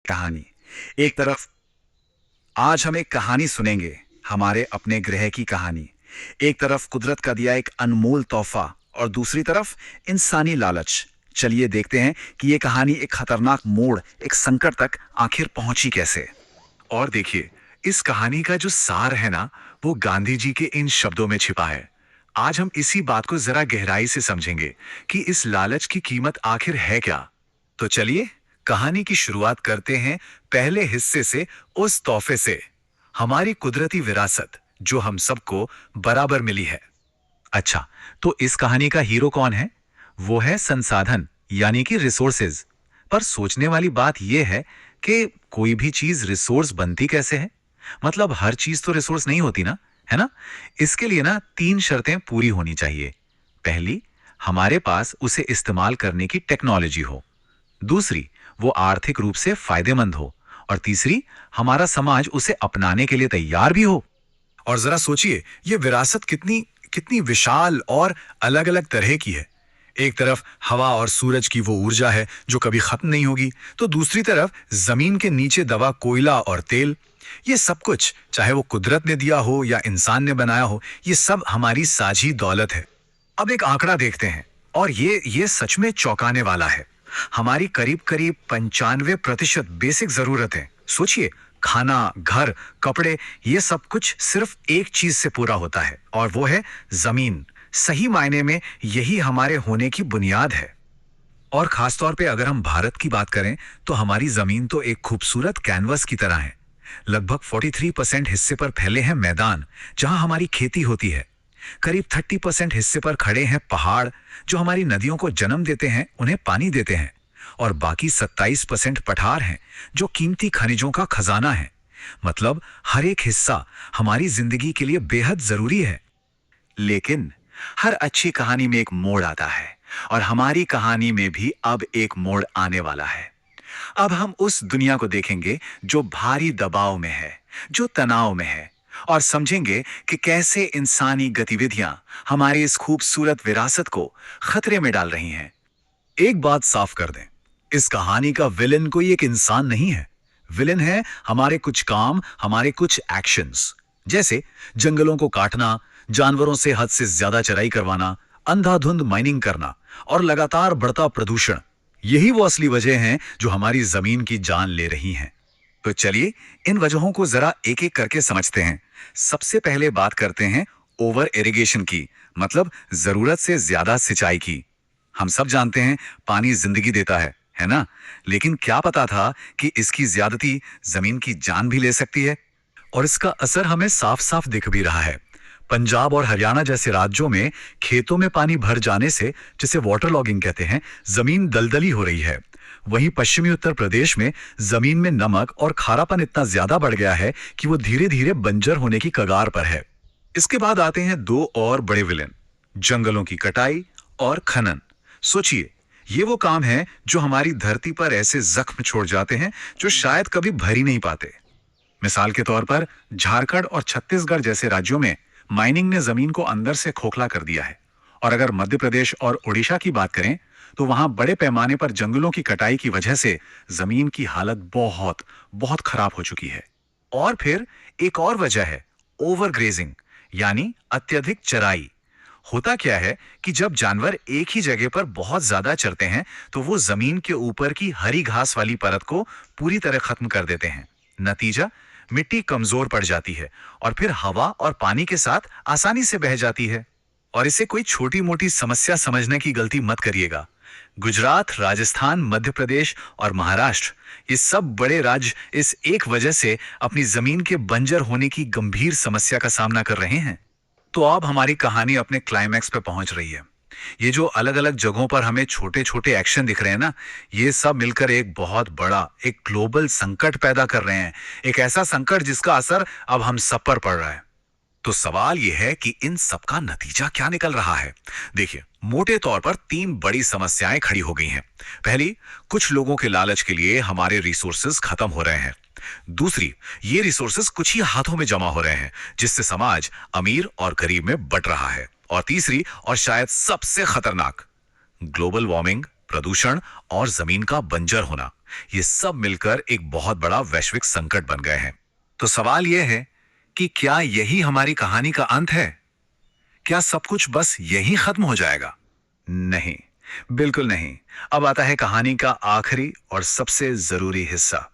कहानी। एक तरफ आज हम एक कहानी सुनेंगे, हमारे अपने ग्रह की कहानी। एक तरफ कुदरत का दिया एक अनमोल तोहफा और दूसरी तरफ इंसानी लालच। चलिए देखते हैं कि ये कहानी एक खतरनाक मोड़, एक संकट तक आखिर पहुंची कैसे। और देखिए, इस कहानी का जो सार है ना, वो गांधी जी के इन शब्दों में छिपा है। आज हम इसी बात को जरा गहराई से समझेंगे कि इस लालच की कीमत आखिर है क्या। तो चलिए कहानी की शुरुआत करते हैं पहले हिस्से से, उस तोहफे से, हमारी कुदरती विरासत जो हम सबको बराबर मिली है। अच्छा, तो इस कहानी का हीरो कौन है? वो है संसाधन, यानी कि रिसोर्सेज। पर सोचने वाली बात यह है कि कोई भी चीज रिसोर्स बनती कैसे है? मतलब हर चीज तो रिसोर्स नहीं होती ना, है ना? इसके लिए ना 3 शर्तें पूरी होनी चाहिए। पहली, हमारे पास उसे इस्तेमाल करने की टेक्नोलॉजी हो। दूसरी, वो आर्थिक रूप से फायदेमंद हो। और तीसरी, हमारा समाज उसे अपनाने के लिए तैयार भी हो। और जरा सोचिए, ये विरासत कितनी कितनी विशाल और अलग अलग तरह की है। एक तरफ हवा और सूरज की वो ऊर्जा है जो कभी खत्म नहीं होगी, तो दूसरी तरफ जमीन के नीचे दबा कोयला और तेल। ये सब कुछ, चाहे वो कुदरत ने दिया हो या इंसान ने बनाया हो, ये सब हमारी साझी दौलत है। अब एक आंकड़ा देखते हैं, और ये सच में चौंकाने वाला है। हमारी करीब करीब 95% बेसिक जरूरतें, सोचिए, खाना, घर, कपड़े, ये सब कुछ सिर्फ एक चीज से पूरा होता है, और वो है जमीन। सही मायने में यही हमारे होने की बुनियाद है। और खासतौर पे अगर हम भारत की बात करें, तो हमारी जमीन तो एक खूबसूरत कैनवस की तरह है। लगभग 43% हिस्से पर फैले हैं मैदान, जहां हमारी खेती होती है। करीब 30% हिस्से पर खड़े हैं पहाड़, जो हमारी नदियों को जन्म देते हैं, उन्हें पानी देते हैं। और बाकी 27% पठार हैं, जो कीमती खनिजों का खजाना है। मतलब हर एक हिस्सा हमारी जिंदगी के लिए बेहद जरूरी है। लेकिन हर अच्छी कहानी में एक मोड़ आता है, और हमारी कहानी में भी अब एक मोड़ आने वाला है। अब हम उस दुनिया को देखेंगे जो भारी दबाव में है, जो तनाव में है, और समझेंगे कि कैसे इंसानी गतिविधियां हमारी इस खूबसूरत विरासत को खतरे में डाल रही हैं। एक बात साफ कर दें, इस कहानी का विलेन कोई एक इंसान नहीं है। विलेन है हमारे कुछ काम, हमारे कुछ एक्शंस। जैसे जंगलों को काटना, जानवरों से हद से ज्यादा चराई करवाना, अंधाधुंध माइनिंग करना, और लगातार बढ़ता प्रदूषण। यही वो असली वजह हैं जो हमारी जमीन की जान ले रही हैं। तो चलिए इन वजहों को जरा एक एक करके समझते हैं। सबसे पहले बात करते हैं ओवर इरिगेशन की, मतलब जरूरत से ज्यादा सिंचाई की। हम सब जानते हैं पानी जिंदगी देता है ना? लेकिन क्या पता था कि इसकी ज्यादती जमीन की जान भी ले सकती है? और इसका असर हमें साफ साफ दिख भी रहा है। पंजाब और हरियाणा जैसे राज्यों में खेतों में पानी भर जाने से, जिसे वाटर लॉगिंग कहते हैं, जमीन दलदली हो रही है। वहीं पश्चिमी उत्तर प्रदेश में जमीन में नमक और खारापन इतना ज्यादा बढ़ गया है कि वो धीरे धीरे बंजर होने की कगार पर है। इसके बाद आते हैं दो और बड़े विलेन, जंगलों की कटाई और खनन। सोचिए, ये वो काम है जो हमारी धरती पर ऐसे जख्म छोड़ जाते हैं जो शायद कभी भर ही नहीं पाते। मिसाल के तौर पर झारखंड और छत्तीसगढ़ जैसे राज्यों में माइनिंग ने जमीन को अंदर से खोखला कर दिया है। और अगर मध्य प्रदेश और ओडिशा की बात करें, तो वहां बड़े पैमाने पर जंगलों की कटाई की वजह से जमीन की हालत बहुत बहुत खराब हो चुकी है। और फिर एक और वजह है ओवर ग्रेजिंग, यानी अत्यधिक चराई। होता क्या है कि जब जानवर एक ही जगह पर बहुत ज्यादा चरते हैं, तो वो जमीन के ऊपर की हरी घास वाली परत को पूरी तरह खत्म कर देते हैं। नतीजा, मिट्टी कमजोर पड़ जाती है, और फिर हवा और पानी के साथ आसानी से बह जाती है। और इसे कोई छोटी मोटी समस्या समझने की गलती मत करिएगा। गुजरात, राजस्थान, मध्य प्रदेश और महाराष्ट्र, ये सब बड़े राज्य इस एक वजह से अपनी जमीन के बंजर होने की गंभीर समस्या का सामना कर रहे हैं। तो अब हमारी कहानी अपने क्लाइमैक्स पे पहुंच रही है। ये जो अलग अलग जगहों पर हमें छोटे छोटे एक्शन दिख रहे हैं ना, ये सब मिलकर एक बहुत बड़ा, एक ग्लोबल संकट पैदा कर रहे हैं। एक ऐसा संकट जिसका असर अब हम सब पर पड़ रहा है। तो सवाल यह है कि इन सब का नतीजा क्या निकल रहा है। देखिए, मोटे तौर पर 3 बड़ी समस्याएं खड़ी हो गई हैं। पहली, कुछ लोगों के लालच के लिए हमारे रिसोर्सेज खत्म हो रहे हैं। दूसरी, ये रिसोर्सेज कुछ ही हाथों में जमा हो रहे हैं, जिससे समाज अमीर और गरीब में बंट रहा है। और तीसरी, और शायद सबसे खतरनाक, ग्लोबल वार्मिंग, प्रदूषण और जमीन का बंजर होना। ये सब मिलकर एक बहुत बड़ा वैश्विक संकट बन गए हैं। तो सवाल यह है कि क्या यही हमारी कहानी का अंत है? क्या सब कुछ बस यहीं खत्म हो जाएगा? नहीं, बिल्कुल नहीं। अब आता है कहानी का आखिरी और सबसे जरूरी हिस्सा।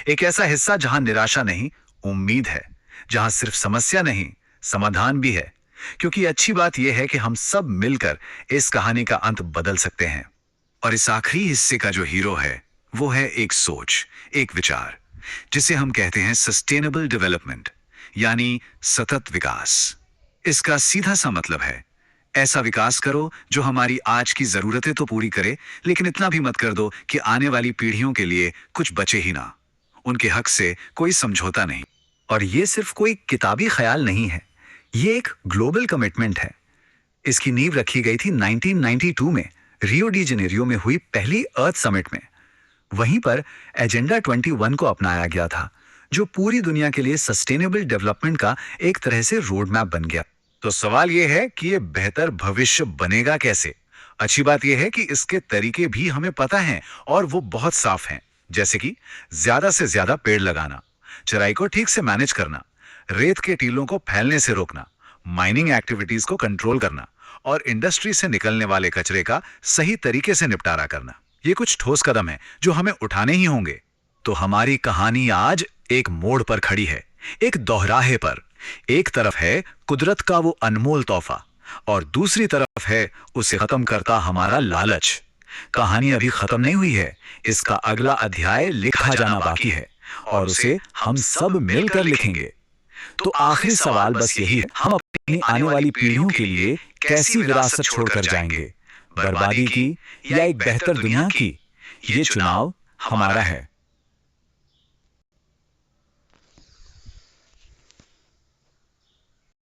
एक ऐसा हिस्सा जहां निराशा नहीं, उम्मीद है, जहां सिर्फ समस्या नहीं, समाधान भी है। क्योंकि अच्छी बात यह है कि हम सब मिलकर इस कहानी का अंत बदल सकते हैं। और इस आखिरी हिस्से का जो हीरो है वो है एक सोच, एक विचार, जिसे हम कहते हैं सस्टेनेबल डेवलपमेंट, यानी सतत विकास। इसका सीधा सा मतलब है ऐसा विकास करो जो हमारी आज की जरूरतें तो पूरी करे, लेकिन इतना भी मत कर दो कि आने वाली पीढ़ियों के लिए कुछ बचे ही ना। उनके हक से कोई समझौता नहीं। और ये सिर्फ कोई किताबी ख्याल नहीं है, ये एक ग्लोबल कमिटमेंट है। इसकी नींव रखी गई थी 1992 में रियो डी जेनेरियो में हुई पहली अर्थ समिट में। वहीं पर एजेंडा 21 को अपनाया गया था, जो पूरी दुनिया के लिए सस्टेनेबल डेवलपमेंट का एक तरह से रोड मैप बन गया। तो सवाल यह है कि यह बेहतर भविष्य बनेगा कैसे? अच्छी बात यह है कि इसके तरीके भी हमें पता हैं और वो बहुत साफ हैं। जैसे कि ज्यादा से ज्यादा पेड़ लगाना, चराई को ठीक से मैनेज करना, रेत के टीलों को फैलने से रोकना, माइनिंग एक्टिविटीज को कंट्रोल करना और इंडस्ट्री से निकलने वाले कचरे का सही तरीके से निपटारा करना। ये कुछ ठोस कदम है जो हमें उठाने ही होंगे। तो हमारी कहानी आज एक मोड़ पर खड़ी है, एक दोहराहे पर। एक तरफ है कुदरत का वो अनमोल तोहफा और दूसरी तरफ है उसे खत्म करता हमारा लालच। कहानी अभी खत्म नहीं हुई है, इसका अगला अध्याय लिखा जाना बाकी है और उसे हम सब मिलकर लिखेंगे। तो आखिरी सवाल बस यही है, हम अपनी आने वाली पीढ़ियों के लिए कैसी विरासत छोड़कर जाएंगे? बर्बादी की या एक बेहतर दुनिया की? ये चुनाव हमारा है।